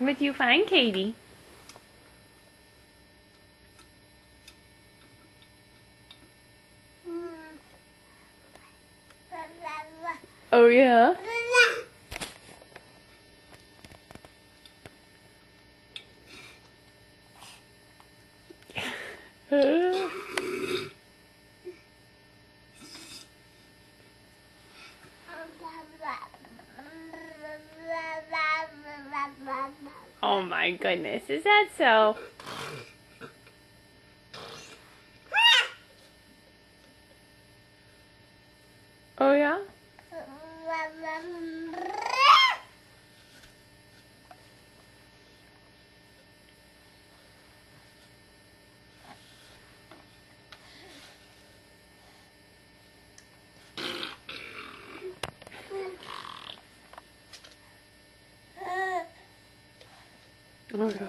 What do you find, Katie? Oh, yeah? Oh my goodness, is that so? Oh yeah? Oh yeah.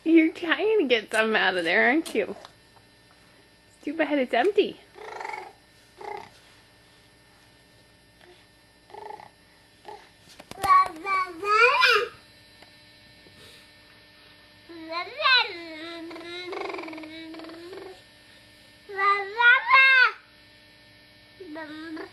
You're trying to get some out of there, aren't you? It's too bad it's empty. La